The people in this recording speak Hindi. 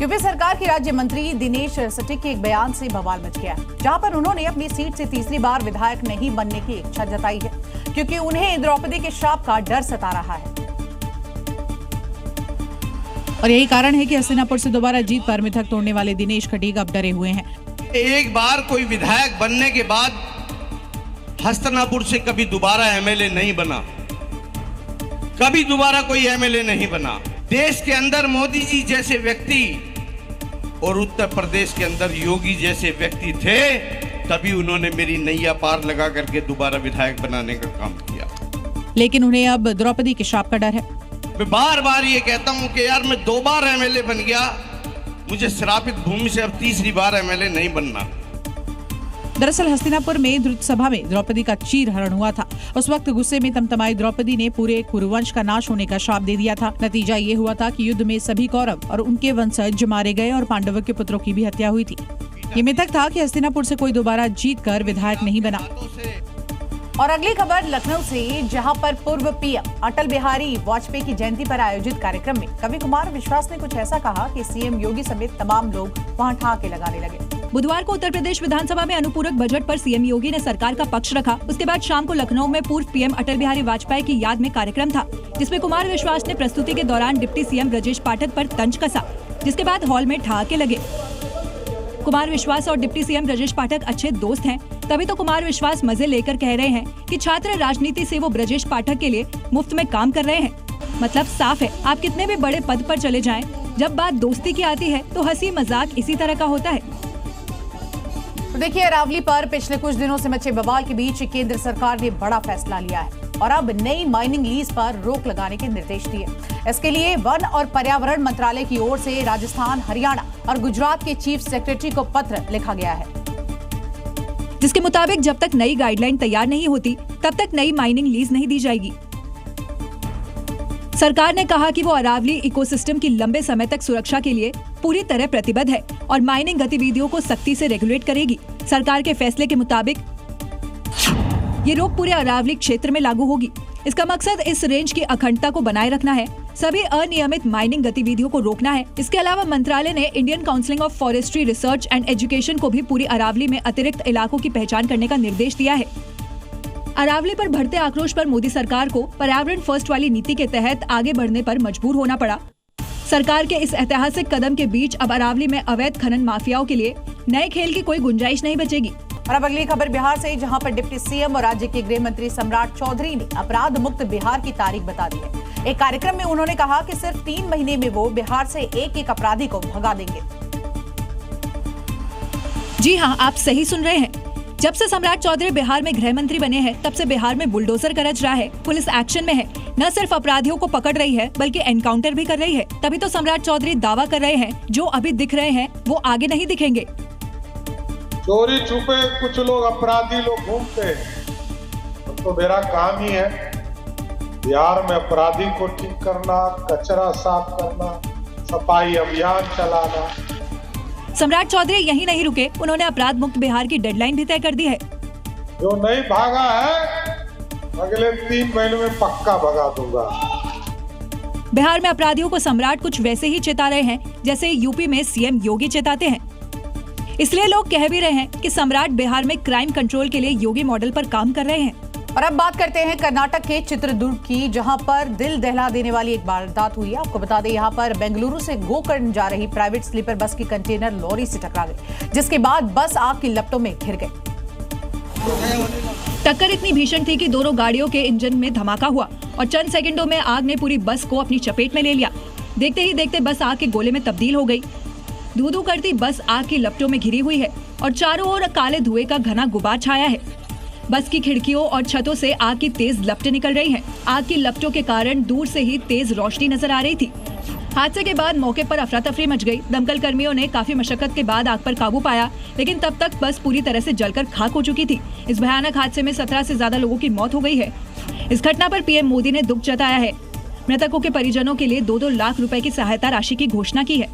यूपी सरकार के राज्य मंत्री दिनेश सटिक के एक बयान से बवाल मच गया, जहां पर उन्होंने अपनी सीट से तीसरी बार विधायक नहीं बनने की इच्छा जताई है, क्योंकि उन्हें द्रौपदी के शाप का डर सता रहा है। और यही कारण है कि हस्तिनापुर से दोबारा जीत पर मिथक तोड़ने वाले दिनेश खटीक अब डरे हुए हैं। एक बार कोई विधायक बनने के बाद हस्तिनापुर से कभी दोबारा एमएलए नहीं बना, कभी दोबारा कोई एमएलए नहीं बना। देश के अंदर मोदी जी जैसे व्यक्ति और उत्तर प्रदेश के अंदर योगी जैसे व्यक्ति थे, तभी उन्होंने मेरी नैया पार लगा करके दोबारा विधायक बनाने का काम किया। लेकिन उन्हें अब द्रौपदी के शाप का डर है। मैं बार बार ये कहता हूं कि यार मैं 2 बार एमएलए बन गया, मुझे श्रापित भूमि से अब तीसरी बार एमएलए नहीं बनना। दरअसल हस्तिनापुर में द्रुत सभा में द्रौपदी का चीरहरण हुआ था। उस वक्त गुस्से में तमतमाई द्रौपदी ने पूरे कुरुवंश का नाश होने का शाप दे दिया था। नतीजा ये हुआ था कि युद्ध में सभी कौरव और उनके वंशज मारे गए और पांडवों के पुत्रों की भी हत्या हुई थी। ये मिथक था कि हस्तिनापुर से कोई दोबारा जीतकर विधायक नहीं बना। और अगली खबर लखनऊ से, जहां पर पूर्व पीएम अटल बिहारी वाजपेयी की जयंती पर आयोजित कार्यक्रम में कवि कुमार विश्वास ने कुछ ऐसा कहा कि सीएम योगी समेत तमाम लोग वहां ठहाके लगाने लगे। बुधवार को उत्तर प्रदेश विधानसभा में अनुपूरक बजट पर सीएम योगी ने सरकार का पक्ष रखा। उसके बाद शाम को लखनऊ में पूर्व पीएम अटल बिहारी वाजपेयी की याद में कार्यक्रम था, जिसमें कुमार विश्वास ने प्रस्तुति के दौरान डिप्टी सीएम ब्रजेश पाठक पर तंज कसा, जिसके बाद हॉल में ठहाके लगे। कुमार विश्वास और डिप्टी सीएम ब्रजेश पाठक अच्छे दोस्त हैं, तभी तो कुमार विश्वास मजे लेकर कह रहे हैं कि छात्र राजनीति से वो ब्रजेश पाठक के लिए मुफ्त में काम कर रहे हैं। मतलब साफ है, आप कितने भी बड़े पद पर चले जाएं, जब बात दोस्ती की आती है तो हंसी मजाक इसी तरह का होता है। तो देखिए, अरावली पर पिछले कुछ दिनों से मचे बवाल के बीच केंद्र सरकार ने बड़ा फैसला लिया है और अब नई माइनिंग लीज पर रोक लगाने के निर्देश दिए। इसके लिए वन और पर्यावरण मंत्रालय की ओर से राजस्थान, हरियाणा और गुजरात के चीफ सेक्रेटरी को पत्र लिखा गया है, जिसके मुताबिक जब तक नई गाइडलाइन तैयार नहीं होती तब तक नई माइनिंग लीज नहीं दी जाएगी। सरकार ने कहा कि वो अरावली इकोसिस्टम की लंबे समय तक सुरक्षा के लिए पूरी तरह प्रतिबद्ध है और माइनिंग गतिविधियों को सख्ती से रेगुलेट करेगी। सरकार के फैसले के मुताबिक ये रोक पूरे अरावली क्षेत्र में लागू होगी। इसका मकसद इस रेंज की अखंडता को बनाए रखना है, सभी अनियमित माइनिंग गतिविधियों को रोकना है। इसके अलावा मंत्रालय ने Indian council of forestry research and education को भी पूरी अरावली में अतिरिक्त इलाकों की पहचान करने का निर्देश दिया है। अरावली पर बढ़ते आक्रोश पर मोदी सरकार को पर्यावरण फर्स्ट वाली नीति के तहत आगे बढ़ने पर मजबूर होना पड़ा। सरकार के इस ऐतिहासिक कदम के बीच अब अरावली में अवैध खनन माफियाओं के लिए नए खेल की कोई गुंजाइश नहीं बचेगी। और अब अगली खबर बिहार से, जहां पर डिप्टी सीएम और राज्य के गृह मंत्री सम्राट चौधरी ने अपराध मुक्त बिहार की तारीख बता दी है। एक कार्यक्रम में उन्होंने कहा कि सिर्फ 3 महीने में वो बिहार से एक अपराधी को भगा देंगे। जी हाँ, आप सही सुन रहे हैं। जब से सम्राट चौधरी बिहार में गृह मंत्री बने हैं, तब से बिहार में बुलडोजर गरज रहा है, पुलिस एक्शन में है, न सिर्फ अपराधियों को पकड़ रही है बल्कि एनकाउंटर भी कर रही है। तभी तो सम्राट चौधरी दावा कर रहे हैं, जो अभी दिख रहे हैं वो आगे नहीं दिखेंगे। चोरी छुपे कुछ लोग अपराधी लोग घूमते हैं, तो मेरा काम ही है बिहार में अपराधी को ठीक करना, कचरा साफ करना, सफाई अभियान चलाना। सम्राट चौधरी यही नहीं रुके, उन्होंने अपराध मुक्त बिहार की डेडलाइन भी तय कर दी है। जो नहीं भागा है अगले 3 महीनों में पक्का भगा दूंगा। बिहार में अपराधियों को सम्राट कुछ वैसे ही चेता रहे हैं जैसे यूपी में सीएम योगी चेताते हैं। इसलिए लोग कह भी रहे हैं कि सम्राट बिहार में क्राइम कंट्रोल के लिए योगी मॉडल पर काम कर रहे हैं। और अब बात करते हैं कर्नाटक के चित्रदुर्ग की, जहां पर दिल दहला देने वाली एक वारदात हुई है। आपको बता दें, यहां पर बेंगलुरु से गोकर्ण जा रही प्राइवेट स्लीपर बस की कंटेनर लॉरी से टकरा गई, जिसके बाद बस आग की लपटों में घिर गई। टक्कर इतनी भीषण थी कि दोनों गाड़ियों के इंजन में धमाका हुआ और चंद सेकंडों में आग ने पूरी बस को अपनी चपेट में ले लिया। देखते ही देखते बस आग के गोले में तब्दील हो गई। धू-धू करती बस आग की लपटों में घिरी हुई है और चारों ओर काले धुएं का घना गुबार छाया है। बस की खिड़कियों और छतों से आग की तेज लपटें निकल रही हैं। आग की लपटों के कारण दूर से ही तेज रोशनी नजर आ रही थी। हादसे के बाद मौके पर अफरा तफरी मच गई। दमकल कर्मियों ने काफी मशक्कत के बाद आग पर काबू पाया, लेकिन तब तक बस पूरी तरह से जलकर खाक हो चुकी थी। इस भयानक हादसे में 17 से ज्यादा लोगों की मौत हो गई है। इस घटना पर पीएम मोदी ने दुख जताया है। मृतकों के परिजनों के लिए 2-2 लाख रुपए की सहायता राशि की घोषणा की है।